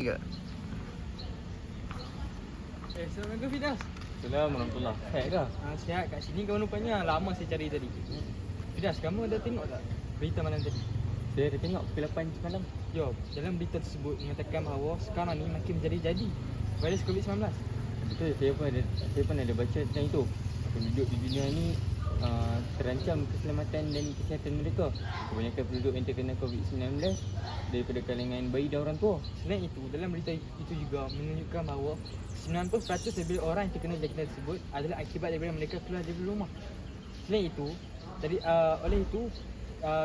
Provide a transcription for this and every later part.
Tiga. Assalamualaikum Fidas. Assalamualaikum warahmatullahi wabarakatuh. Sihat ke? Sihat, kat sini kawan rupanya lama saya cari tadi. Fidas, kamu ada tengok tak berita malam tadi? Saya dah tengok pukul 8 semalam. Jom, dalam berita tersebut mengatakan bahawa sekarang ni makin menjadi-jadi virus COVID-19. Betul, saya pun ada baca tentang itu. Penduduk di dunia ni terancam keselamatan dan kesihatan mereka. Kebanyakan penduduk yang terkena COVID-19 daripada kalangan bayi dan orang tua. Selain itu, dalam berita itu juga menunjukkan bahawa 90% daripada orang yang terkena jangkitan tersebut adalah akibat daripada mereka keluar dari rumah. Selain itu,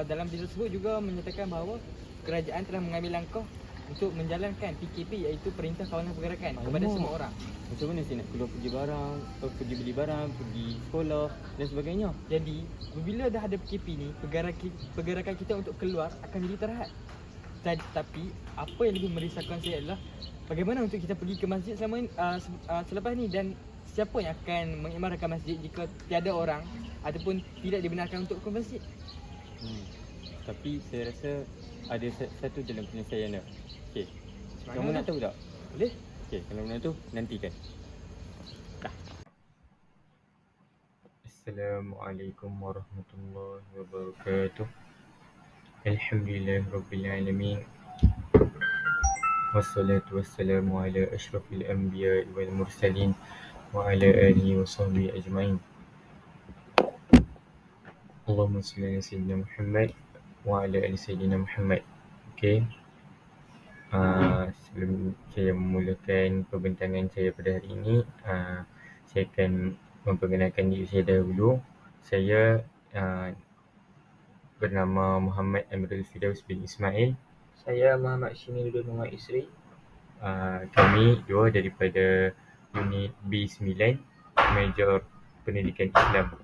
dalam berita tersebut juga menyatakan bahawa kerajaan telah mengambil langkah untuk menjalankan PKP, iaitu Perintah Kawalan Pergerakan, kepada semua orang. Macam mana saya nak keluar pergi barang, pergi beli barang, pergi sekolah dan sebagainya. Jadi, bila dah ada PKP ni, pergerakan kita untuk keluar akan jadi terhad. Tapi, apa yang lebih merisaukan saya adalah bagaimana untuk kita pergi ke masjid selepas ni, dan siapa yang akan mengimamkan masjid jika tiada orang ataupun tidak dibenarkan untuk ke masjid. Tapi saya rasa ada satu jalan penyelesaian dia. Okey. Macam Kamu mana nak tu? tahu tak? Boleh? Okey, kalau nak tahu nantikan. Assalamualaikum warahmatullahi wabarakatuh. Alhamdulillahirabbil alamin. Wassalatu wassalamu ala asyrafil anbiya'i wal mursalin wa ala alihi wa sahbihi ajma'in. Allahumma salli ala sayyidina Muhammad wa ala ali sayyidina Muhammad. Okey. Sebelum saya memulakan perbincangan saya pada hari ini, saya akan memperkenalkan diri saya dahulu. Saya bernama Muhammad Amirul Firdaus bin Ismail. Saya Muhammad Syiminudin Muhammad Isri. Kami dua daripada unit B9, Major Pendidikan Islam.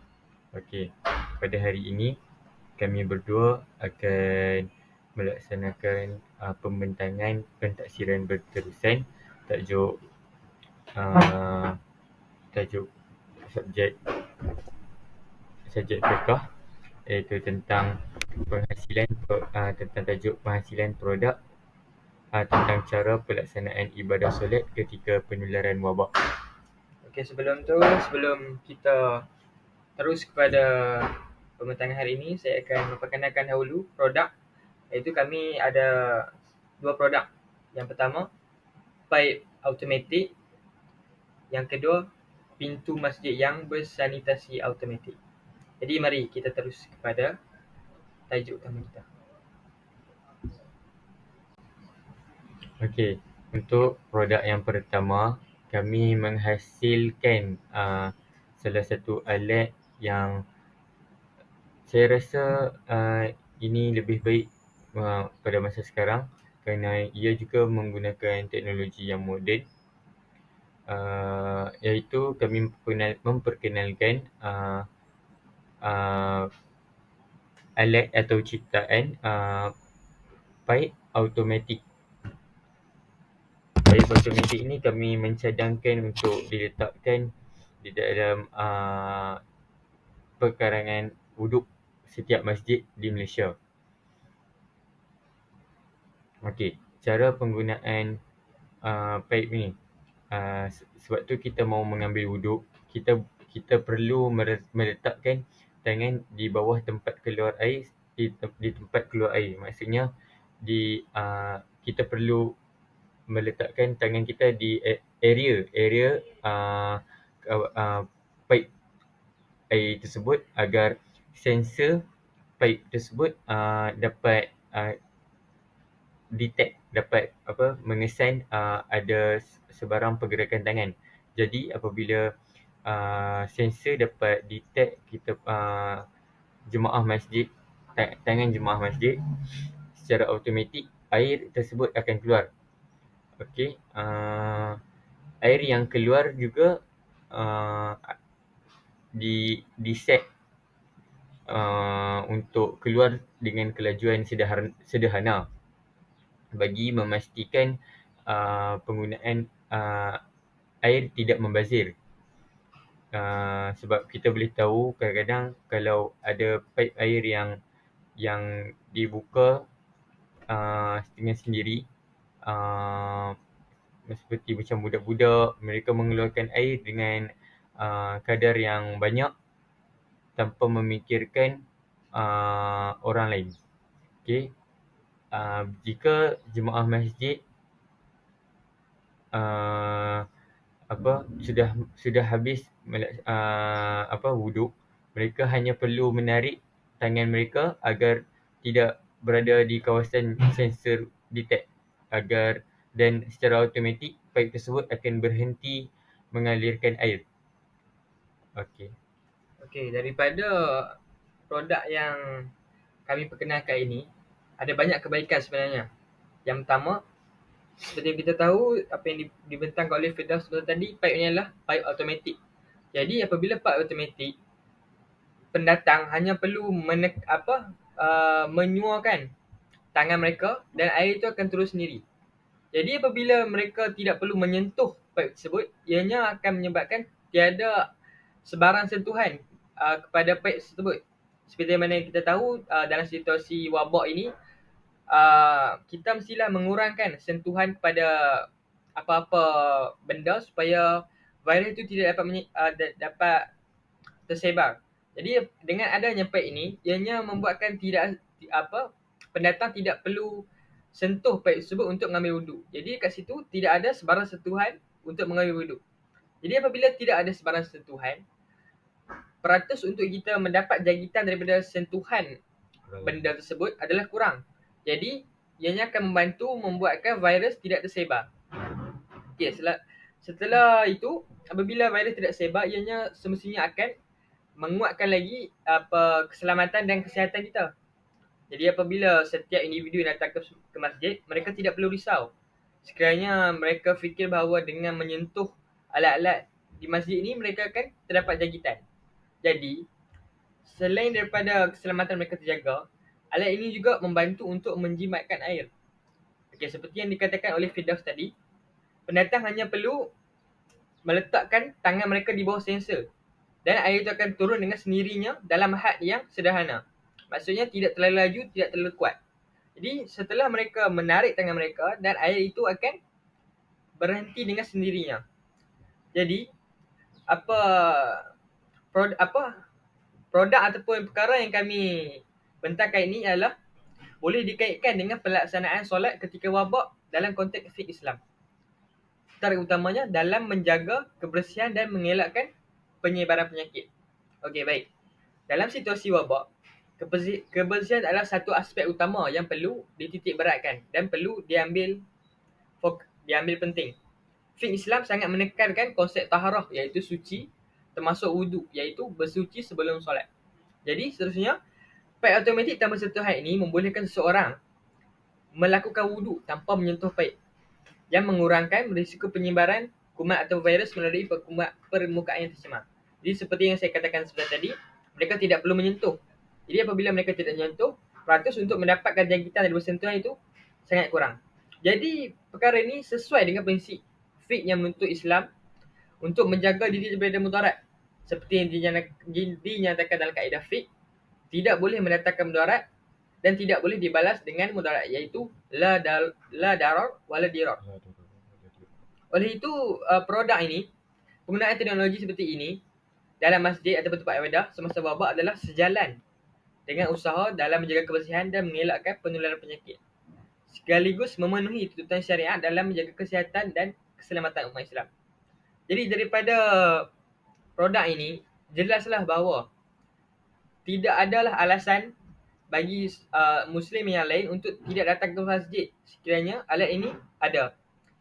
Okey, pada hari ini kami berdua akan melaksanakan pembentangan pentaksiran berterusan tajuk subjek fiqh, iaitu tentang tentang tajuk penghasilan produk, tentang cara pelaksanaan ibadah solat ketika penularan wabak. Okey, sebelum kita terus kepada pembentangan hari ini, saya akan memperkenalkan dahulu produk, iaitu kami ada dua produk. Yang pertama, pipe automatik. Yang kedua, pintu masjid yang bersanitasi automatik. Jadi mari kita terus kepada tajuk utama kita. Okey, untuk produk yang pertama, kami menghasilkan salah satu alat yang saya rasa ini lebih baik pada masa sekarang kerana ia juga menggunakan teknologi yang moden, iaitu kami memperkenalkan alat atau ciptaan pipe automatik. Pipe automatik ini kami mencadangkan untuk diletakkan di dalam perkarangan wuduk setiap masjid di Malaysia. Okey, cara penggunaan pipe ni, sebab tu kita mau mengambil wuduk, kita perlu meletakkan tangan di bawah tempat keluar air, di tempat keluar air. Maksudnya kita perlu meletakkan tangan kita di area pipe air tersebut agar sensor pipe tersebut dapat detect, dapat mengesan ada sebarang pergerakan tangan. Jadi apabila sensor dapat detect kita jemaah masjid, tangan jemaah masjid, secara automatik air tersebut akan keluar. Okey, air yang keluar juga di set untuk keluar dengan kelajuan sederhana bagi memastikan penggunaan air tidak membazir. Sebab kita boleh tahu kadang-kadang kalau ada pipe air yang dibuka setengah sendiri, uh, seperti macam budak-budak, mereka mengeluarkan air dengan kadar yang banyak tanpa memikirkan orang lain. Okey. Jika jemaah masjid sudah habis wuduk, mereka hanya perlu menarik tangan mereka agar tidak berada di kawasan sensor detect, dan secara automatik paip tersebut akan berhenti mengalirkan air. Okey. Okey, daripada produk yang kami perkenalkan ini, ada banyak kebaikan sebenarnya. Yang pertama, seperti yang kita tahu, apa yang dibentangkan oleh Firdaus sebentar tadi, paip ni adalah paip automatik. Jadi apabila paip automatik, pendatang hanya perlu menyuarkan tangan mereka dan air itu akan turun sendiri. Jadi apabila mereka tidak perlu menyentuh paip tersebut, ianya akan menyebabkan tiada sebarang sentuhan kepada paip tersebut. Seperti mana yang kita tahu, dalam situasi wabak ini, kita mestilah mengurangkan sentuhan kepada apa-apa benda supaya virus itu tidak dapat tersebar. Jadi dengan adanya paip ini, ianya membuatkan pendatang tidak perlu sentuh paip tersebut untuk mengambil wuduk. Jadi kat situ tidak ada sebarang sentuhan untuk mengambil wuduk. Jadi apabila tidak ada sebarang sentuhan, peratus untuk kita mendapat jangkitan daripada sentuhan benda tersebut adalah kurang. Jadi ianya akan membantu membuatkan virus tidak tersebar. Okey, setelah itu, apabila virus tidak tersebar, ianya semestinya akan menguatkan lagi keselamatan dan kesihatan kita. Jadi apabila setiap individu yang datang ke masjid, mereka tidak perlu risau. Sekiranya mereka fikir bahawa dengan menyentuh alat-alat di masjid ini, mereka akan terdapat jangkitan. Jadi, selain daripada keselamatan mereka terjaga, alat ini juga membantu untuk menjimatkan air. Okey, seperti yang dikatakan oleh Firdaus tadi, pendatang hanya perlu meletakkan tangan mereka di bawah sensor dan air itu akan turun dengan sendirinya dalam had yang sederhana. Maksudnya tidak terlalu laju, tidak terlalu kuat. Jadi setelah mereka menarik tangan mereka dan air itu akan berhenti dengan sendirinya. Jadi produk ataupun perkara yang kami bentangkan ini adalah boleh dikaitkan dengan pelaksanaan solat ketika wabak dalam konteks fiqh Islam. Terutamanya dalam menjaga kebersihan dan mengelakkan penyebaran penyakit. Okey, baik. Dalam situasi wabak, kebersihan adalah satu aspek utama yang perlu dititik beratkan dan perlu diambil penting. Fiqh Islam sangat menekankan konsep taharah, iaitu suci, termasuk wuduk, iaitu bersuci sebelum solat. Jadi seterusnya, paip automatik tanpa sentuhan ini membolehkan seseorang melakukan wuduk tanpa menyentuh paip, yang mengurangkan risiko penyebaran kuman atau virus melalui permukaan yang tercemar. Jadi seperti yang saya katakan sebentar tadi, mereka tidak perlu menyentuh. Jadi apabila mereka tidak menyentuh, peratus untuk mendapatkan jangkitan dari sentuhan itu sangat kurang. Jadi perkara ini sesuai dengan prinsip fiqh yang menuntut Islam untuk menjaga diri daripada mudarat. Seperti yang dinyatakan dalam kaedah fiqh, tidak boleh mendatangkan mudarat dan tidak boleh dibalas dengan mudarat, iaitu la darar wala dirar. Oleh itu, produk ini, penggunaan teknologi seperti ini dalam masjid atau tempat ibadah semasa wabak adalah sejalan dengan usaha dalam menjaga kebersihan dan mengelakkan penularan penyakit, sekaligus memenuhi tuntutan syariat dalam menjaga kesihatan dan keselamatan umat Islam. Jadi daripada produk ini, jelaslah bahawa tidak adalah alasan bagi Muslim yang lain untuk tidak datang ke masjid sekiranya alat ini ada.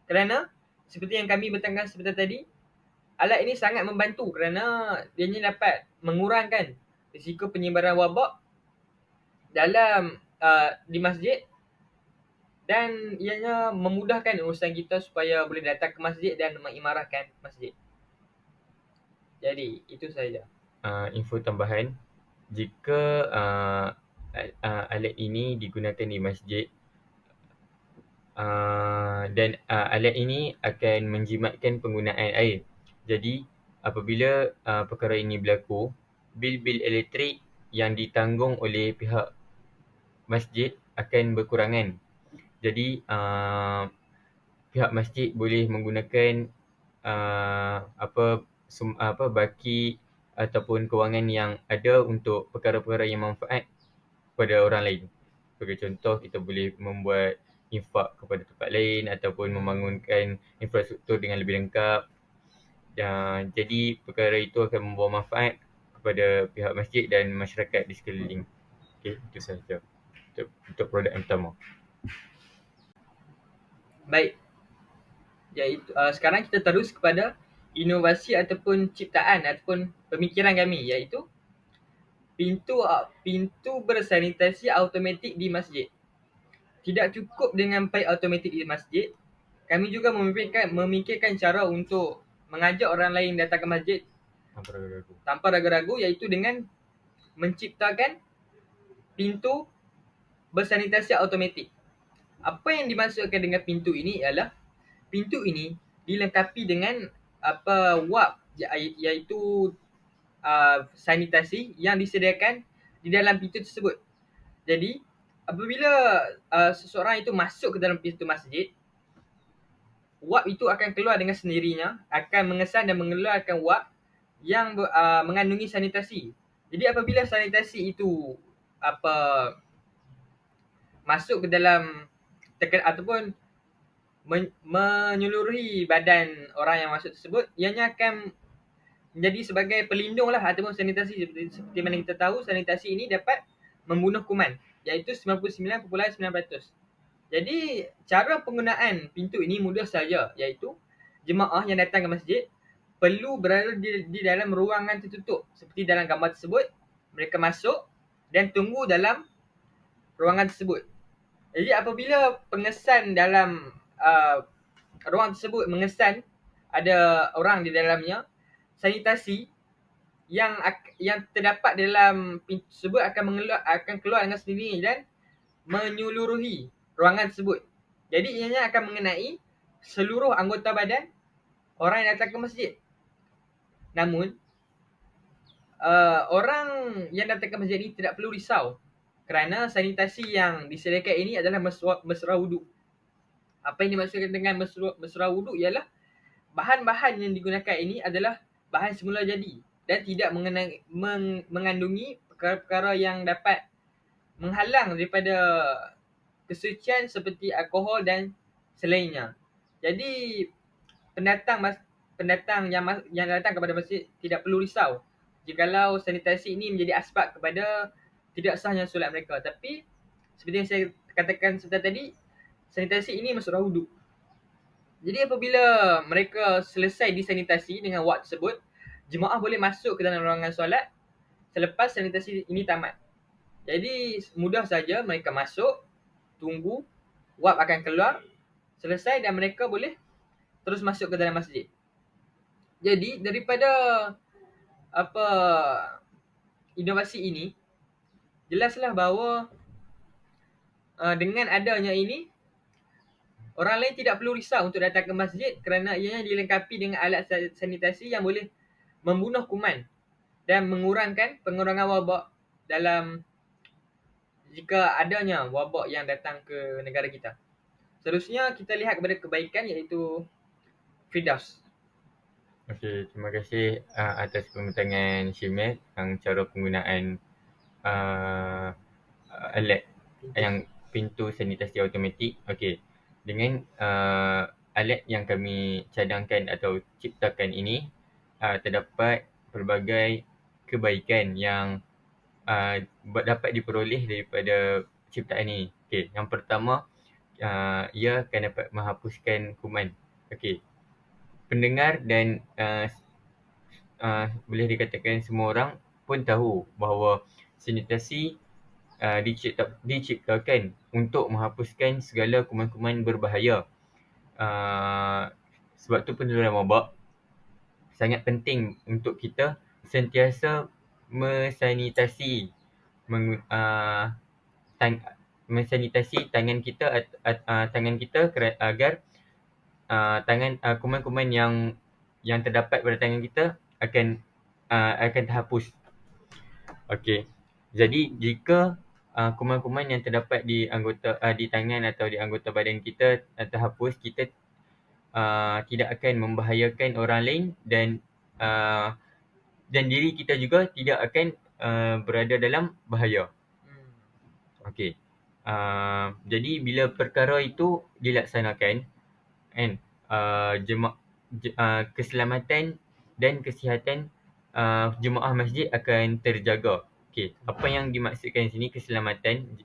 Kerana seperti yang kami bentangkan sebentar tadi, alat ini sangat membantu kerana ianya dapat mengurangkan risiko penyebaran wabak dalam di masjid dan ianya memudahkan urusan kita supaya boleh datang ke masjid dan mengimarahkan masjid. Jadi itu sahaja. Info tambahan, jika alat ini digunakan di masjid, dan alat ini akan menjimatkan penggunaan air. Jadi apabila perkara ini berlaku, bil-bil elektrik yang ditanggung oleh pihak masjid akan berkurangan. Jadi pihak masjid boleh menggunakan baki ataupun kewangan yang ada untuk perkara-perkara yang manfaat kepada orang lain. Sebagai contoh, kita boleh membuat infak kepada tempat lain ataupun membangunkan infrastruktur dengan lebih lengkap. Dan jadi perkara itu akan membawa manfaat kepada pihak masjid dan masyarakat di sekeliling. Okey, itu sahaja untuk produk yang pertama. Baik. Iaitu sekarang kita terus kepada inovasi ataupun ciptaan ataupun pemikiran kami, iaitu pintu bersanitasi automatik di masjid. Tidak cukup dengan paip automatik di masjid, kami juga memikirkan cara untuk mengajak orang lain datang ke masjid tanpa ragu-ragu, iaitu dengan menciptakan pintu bersanitasi automatik. Apa yang dimaksudkan dengan pintu ini ialah pintu ini dilengkapi dengan wap, iaitu sanitasi yang disediakan di dalam pintu tersebut. Jadi apabila seseorang itu masuk ke dalam pintu masjid, wap itu akan keluar dengan sendirinya, akan mengesan dan mengeluarkan wap yang mengandungi sanitasi. Jadi apabila sanitasi itu masuk ke dalam ataupun menyeluruhi badan orang yang masuk tersebut, ianya akan menjadi sebagai pelindung lah ataupun sanitasi. Seperti mana kita tahu, sanitasi ini dapat membunuh kuman, iaitu 99.9%. Jadi cara penggunaan pintu ini mudah saja, iaitu jemaah yang datang ke masjid perlu berada di dalam ruangan tertutup. Seperti dalam gambar tersebut, mereka masuk dan tunggu dalam ruangan tersebut. Jadi apabila pengesan dalam ruang tersebut mengesan ada orang di dalamnya, sanitasi yang terdapat dalam pintu tersebut akan keluar dengan sendirinya dan menyeluruhi ruangan tersebut. Jadi ianya akan mengenai seluruh anggota badan orang yang datang ke masjid. Namun orang yang datang ke masjid ini tidak perlu risau, kerana sanitasi yang disediakan ini adalah mesra wuduk. Apa yang dimaksudkan dengan mesra wuduk ialah bahan-bahan yang digunakan ini adalah bahan semula jadi dan tidak mengandungi perkara-perkara yang dapat menghalang daripada kesucian seperti alkohol dan selainnya. Jadi pendatang yang datang kepada masjid tidak perlu risau jikalau sanitasi ini menjadi asbab kepada tidak sahnya solat mereka. Tapi seperti yang saya katakan sebentar tadi, sanitasi ini mesra wuduk. Jadi apabila mereka selesai disanitasi dengan wad tersebut, jemaah boleh masuk ke dalam ruangan solat selepas sanitasi ini tamat. Jadi mudah saja mereka masuk, tunggu, wad akan keluar, selesai dan mereka boleh terus masuk ke dalam masjid. Jadi daripada inovasi ini, jelaslah bahawa dengan adanya ini, orang lain tidak perlu risau untuk datang ke masjid kerana ianya dilengkapi dengan alat sanitasi yang boleh membunuh kuman dan pengurangan wabak dalam jika adanya wabak yang datang ke negara kita. Seterusnya kita lihat kepada kebaikan, iaitu Firdaus. Okey, terima kasih atas pembentangan Shimet tentang cara penggunaan alat yang pintu sanitasi automatik. Okey, dengan alat yang kami cadangkan atau ciptakan ini, terdapat pelbagai kebaikan yang dapat diperoleh daripada ciptaan ini. Okey, yang pertama, ia akan dapat menghapuskan kuman. Okey, pendengar dan boleh dikatakan semua orang pun tahu bahawa sanitasi diciptakan untuk menghapuskan segala kuman-kuman berbahaya. Sebab tu penularan wabak sangat penting untuk kita sentiasa mensanitasi tangan kita agar kuman-kuman yang terdapat pada tangan kita akan terhapus. Okey. Jadi jika kuman-kuman yang terdapat di tangan atau di anggota badan kita terhapus, kita tidak akan membahayakan orang lain dan diri kita juga tidak akan berada dalam bahaya. Okey. Jadi bila perkara itu dilaksanakan kan, keselamatan dan kesihatan jemaah masjid akan terjaga. Okey, apa yang dimaksudkan di sini keselamatan,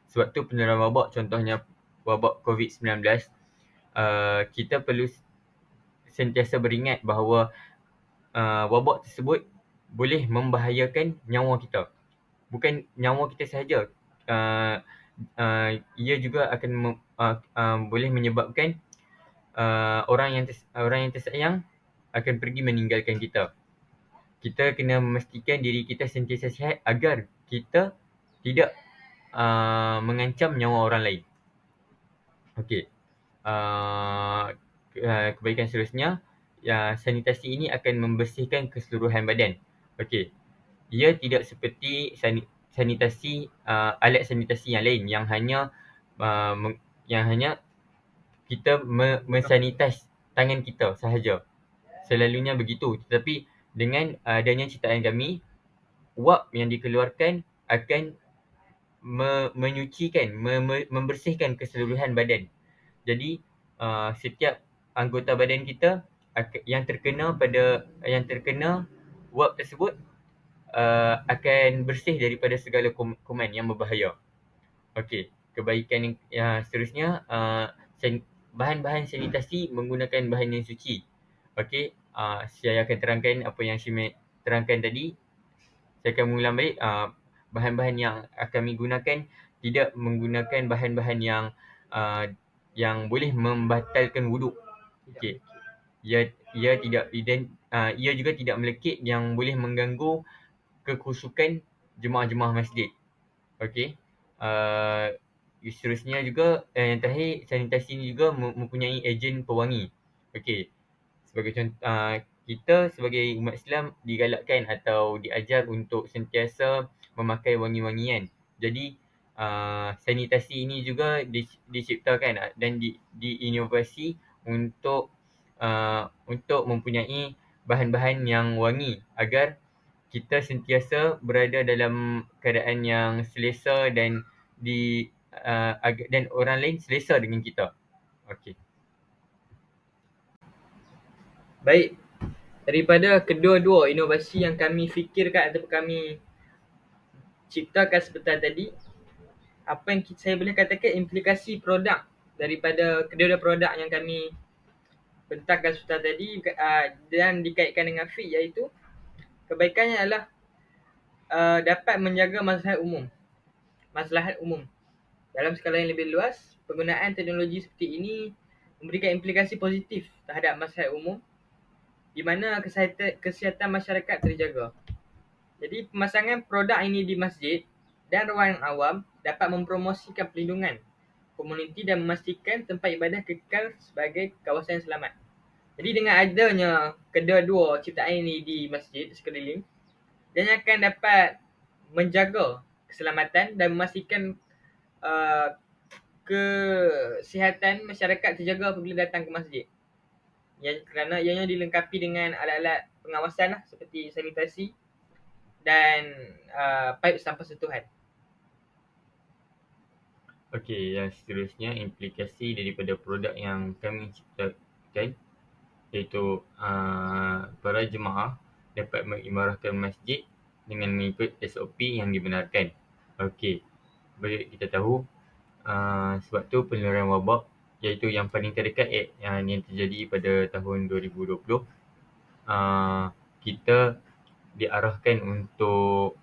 sewaktu penularan wabak, contohnya wabak COVID-19, kita perlu sentiasa beringat bahawa wabak tersebut boleh membahayakan nyawa kita. Bukan nyawa kita sahaja. Ia juga akan boleh menyebabkan orang yang tersayang akan pergi meninggalkan kita. Kita kena memastikan diri kita sentiasa sihat agar kita tidak mengancam nyawa orang lain. Okey. Kebaikan seterusnya, sanitasi ini akan membersihkan keseluruhan badan. Okey. Ia tidak seperti sanitasi alat sanitasi yang lain yang hanya kita mensanitize tangan kita sahaja. Selalunya begitu. Tetapi dengan adanya ciptaan kami, wap yang dikeluarkan akan menyucikan, membersihkan keseluruhan badan. Jadi setiap anggota badan kita yang terkena wap tersebut akan bersih daripada segala kuman yang berbahaya. Okey, kebaikan yang seterusnya, bahan-bahan sanitasi menggunakan bahan yang suci. Okey, saya akan terangkan apa yang Syimit terangkan tadi. Saya akan mengulang balik, bahan-bahan yang kami gunakan tidak menggunakan bahan-bahan yang boleh membatalkan wuduk. Okey. Ia juga tidak melekit yang boleh mengganggu kekhusyukan jemaah-jemaah masjid. Okey. Seterusnya juga, yang terakhir, sanitasi ini juga mempunyai ejen pewangi. Okey. Sebagai contoh, kita sebagai umat Islam digalakkan atau diajar untuk sentiasa memakai wangi-wangian. Jadi sanitasi ini juga diciptakan dan diinovasi untuk mempunyai bahan-bahan yang wangi agar kita sentiasa berada dalam keadaan yang selesa dan orang lain selesa dengan kita. Okey. Baik, daripada kedua-dua inovasi yang kami fikirkan ataupun kami ciptakan sebentar tadi, apa yang saya boleh katakan implikasi produk daripada kedua-dua produk yang kami bentangkan sebentar tadi dan dikaitkan dengan fit, iaitu kebaikannya adalah dapat menjaga maslahat umum. Dalam skala yang lebih luas, penggunaan teknologi seperti ini memberikan implikasi positif terhadap maslahat umum di mana kesihatan masyarakat terjaga. Jadi pemasangan produk ini di masjid dan ruang awam dapat mempromosikan perlindungan komuniti dan memastikan tempat ibadah kekal sebagai kawasan yang selamat. Jadi dengan adanya kedua-dua ciptaan ini di masjid sekeliling, dia akan dapat menjaga keselamatan dan memastikan kesihatan masyarakat terjaga apabila datang ke masjid. Kerana ianya dilengkapi dengan alat-alat pengawasan seperti sanitasi dan paip sampah sentuhan. Okey, yang seterusnya implikasi daripada produk yang kami ciptakan, iaitu para jemaah dapat mengimarahkan masjid dengan mengikut SOP yang dibenarkan. Okey, bagi kita tahu sewaktu penularan wabak, iaitu yang paling terdekat yang terjadi pada tahun 2020, kita diarahkan untuk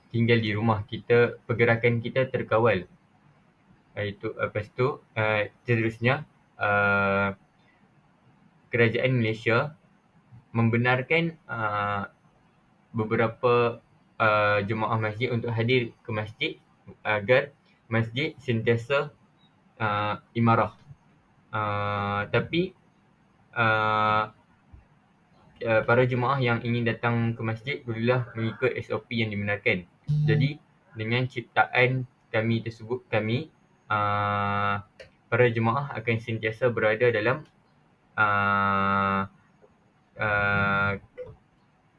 tinggal di rumah. Pergerakan kita terkawal. Lepas tu, seterusnya, kerajaan Malaysia membenarkan beberapa jemaah masjid untuk hadir ke masjid agar masjid sentiasa imarah. Tapi para jemaah yang ingin datang ke masjid perlulah mengikut SOP yang dibenarkan. Jadi dengan ciptaan kami tersebut, kami para jemaah akan sentiasa berada dalam uh, uh,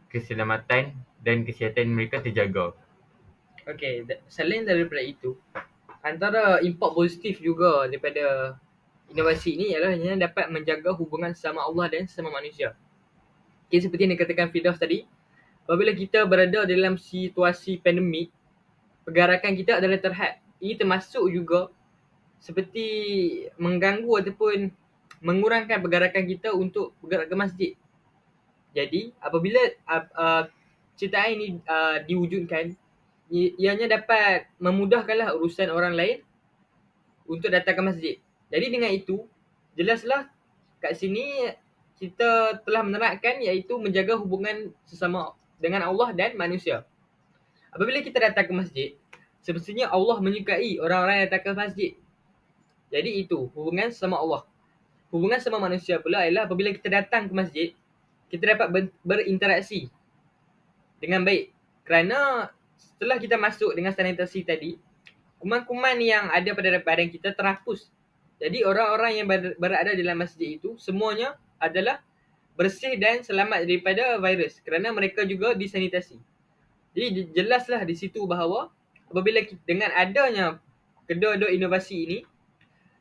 keselamatan dan kesihatan mereka terjaga. Okey, selain daripada itu, antara impak positif juga daripada inovasi ini ialah yang dapat menjaga hubungan sesama Allah dan sesama manusia. Okay, seperti yang dikatakan Firdaus tadi, apabila kita berada dalam situasi pandemik, pergerakan kita adalah terhad. Ini termasuk juga seperti mengganggu ataupun mengurangkan pergerakan kita untuk bergerak ke masjid. Jadi, apabila ciptaan ini diwujudkan, ianya dapat memudahkanlah urusan orang lain untuk datang ke masjid. Jadi dengan itu, jelaslah kat sini kita telah menerapkan iaitu menjaga hubungan sesama dengan Allah dan manusia. Apabila kita datang ke masjid, semestinya Allah menyukai orang-orang yang datang ke masjid. Jadi itu hubungan sama Allah. Hubungan sama manusia pula ialah apabila kita datang ke masjid, kita dapat berinteraksi dengan baik. Kerana setelah kita masuk dengan sanitasi tadi, kuman-kuman yang ada pada badan kita terhapus. Jadi orang-orang yang berada dalam masjid itu semuanya adalah bersih dan selamat daripada virus kerana mereka juga disanitasi. Jadi jelaslah di situ bahawa apabila dengan adanya kedua-dua inovasi ini,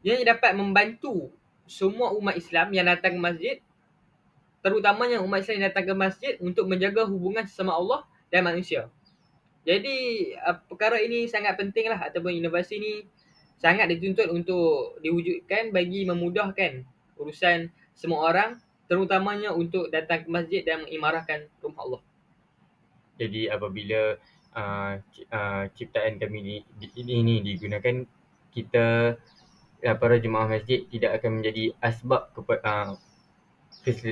ia dapat membantu semua umat Islam yang datang ke masjid, terutamanya umat Islam yang datang ke masjid untuk menjaga hubungan sesama Allah dan manusia. Jadi perkara ini sangat penting lah ataupun inovasi ini sangat dituntut untuk diwujudkan bagi memudahkan urusan semua orang, terutamanya untuk datang ke masjid dan mengimarahkan rumah Allah. Jadi apabila ciptaan kami ini digunakan, kita para jemaah masjid tidak akan menjadi asbab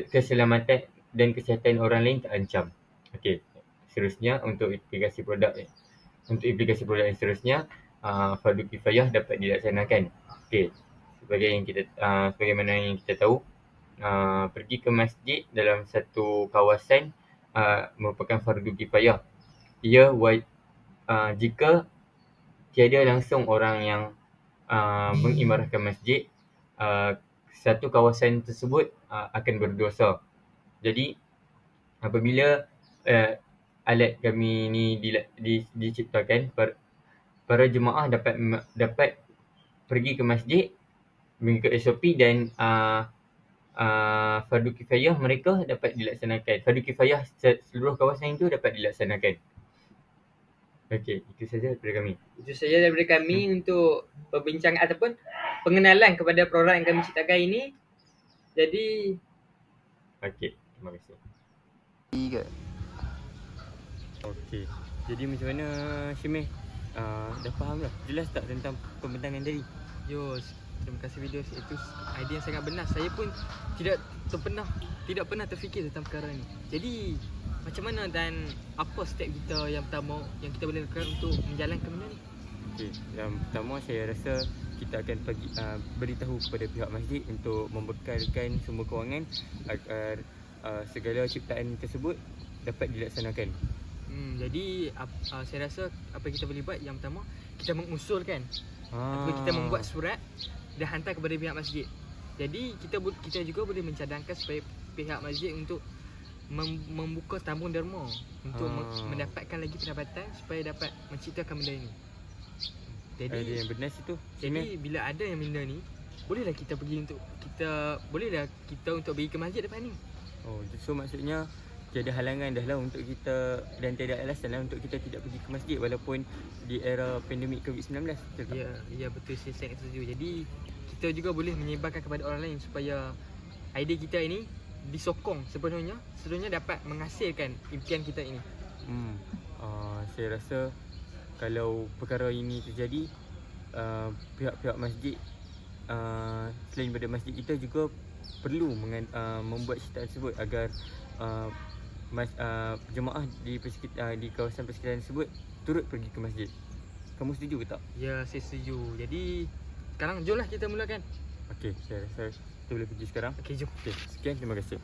keselamatan dan kesihatan orang lain terancam. Okey, seterusnya untuk aplikasi produk yang seterusnya, fardu kifayah dapat dilaksanakan. Okey, sebagaimana yang kita tahu, pergi ke masjid dalam satu kawasan merupakan fardu kifayah. Ia jika tiada langsung orang yang mengimarahkan masjid, satu kawasan tersebut akan berdosa. Jadi apabila alat kami ni diciptakan, para jemaah dapat pergi ke masjid mengikut SOP dan fardu kifayah mereka dapat dilaksanakan. Fardu kifayah seluruh kawasan itu dapat dilaksanakan. Okey, itu saja daripada kami. Itu saja daripada kami untuk perbincangan ataupun pengenalan kepada produk yang kami ciptakan ini. Jadi okey, terima kasih. Okey, jadi macam mana Syamil? Dah faham dah? Jelas tak tentang pembentangan tadi? Terima kasih Firdaus. Itu idea yang sangat benar. Saya pun tidak pernah terfikir tentang perkara ni. Jadi macam mana dan apa step kita yang pertama yang kita boleh lakukan untuk menjalankan benda ni? Okey, yang pertama saya rasa kita akan beritahu kepada pihak masjid untuk membekalkan sumber kewangan agar segala ciptaan tersebut dapat dilaksanakan. Jadi saya rasa apa yang kita boleh buat, yang pertama kita mengusulkan ataupun kita membuat surat dan hantar kepada pihak masjid. Jadi kita juga boleh mencadangkan supaya pihak masjid untuk membuka tabung derma untuk mendapatkan lagi pendapatan supaya dapat menciptakan benda ini. Jadi idea yang benar situ. Jadi bila ada yang benda ni, bolehlah kita pergi untuk kita pergi ke masjid depan ni. Oh, so maksudnya tiada halangan dah lah untuk kita dan tiada alasan lah untuk kita tidak pergi ke masjid walaupun di era pandemik COVID-19. Ya betul, saya sangat setuju. Jadi kita juga boleh menyebarkan kepada orang lain supaya idea kita ini disokong sepenuhnya dapat menghasilkan impian kita ini. Saya rasa kalau perkara ini terjadi, pihak-pihak masjid selain daripada masjid kita juga perlu membuat ciptaan tersebut agar jemaah di kawasan persekitaran tersebut turut pergi ke masjid. Kamu setuju ke tak? Ya, saya setuju. Jadi sekarang jomlah kita mulakan. Okey, saya rasa kita boleh pergi sekarang. Okey, jom. Okey, sekian, terima kasih.